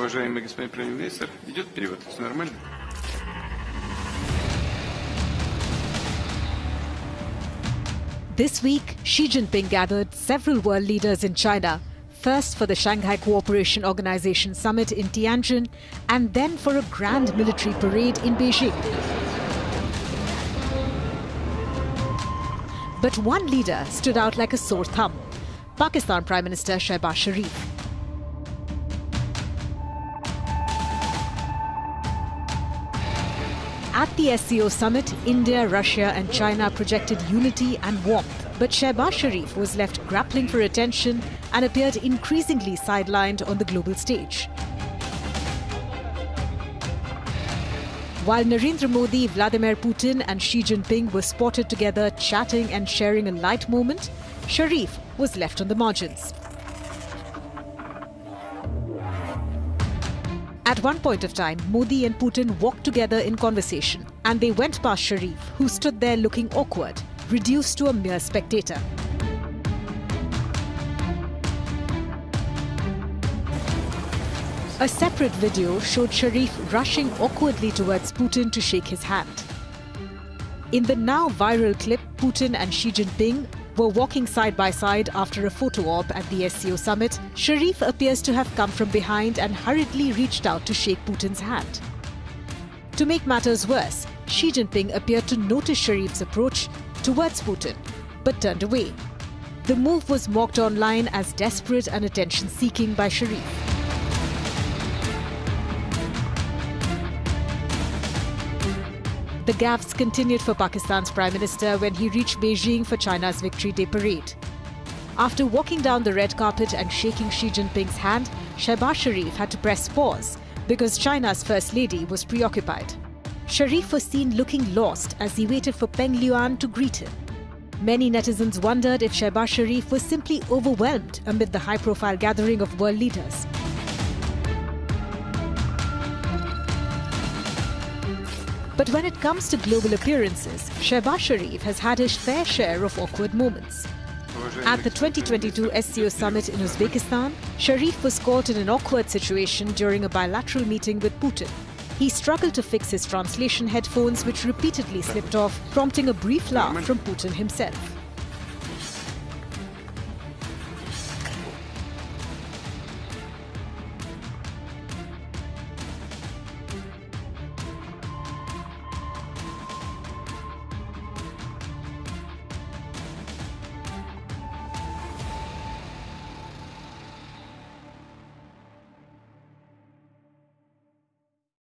Уважаемый господин премьер-министр, идет перевод, все нормально? This week, Xi Jinping gathered several world leaders in China, first for the Shanghai Cooperation Organization summit in Tianjin, and then for a grand military parade in Beijing. But one leader stood out like a sore thumb: Pakistan Prime Minister Shehbaz Sharif. At the SCO summit, India, Russia and China projected unity and warmth. But Shehbaz Sharif was left grappling for attention and appeared increasingly sidelined on the global stage. While Narendra Modi, Vladimir Putin and Xi Jinping were spotted together chatting and sharing a light moment, Sharif was left on the margins. At one point of time, Modi and Putin walked together in conversation, and they went past Sharif, who stood there looking awkward, reduced to a mere spectator. A separate video showed Sharif rushing awkwardly towards Putin to shake his hand. In the now viral clip, Putin and Xi Jinping were walking side by side after a photo op at the SCO summit. Sharif appears to have come from behind and hurriedly reached out to shake Putin's hand. To make matters worse, Xi Jinping appeared to notice Sharif's approach towards Putin, but turned away. The move was mocked online as desperate and attention-seeking by Sharif. The gaffes continued for Pakistan's Prime Minister when he reached Beijing for China's Victory Day parade. After walking down the red carpet and shaking Xi Jinping's hand, Shehbaz Sharif had to press pause because China's First Lady was preoccupied. Sharif was seen looking lost as he waited for Peng Liyuan to greet him. Many netizens wondered if Shehbaz Sharif was simply overwhelmed amid the high-profile gathering of world leaders. But when it comes to global appearances, Shehbaz Sharif has had his fair share of awkward moments. At the 2022 SCO summit in Uzbekistan, Sharif was caught in an awkward situation during a bilateral meeting with Putin. He struggled to fix his translation headphones, which repeatedly slipped off, prompting a brief laugh from Putin himself.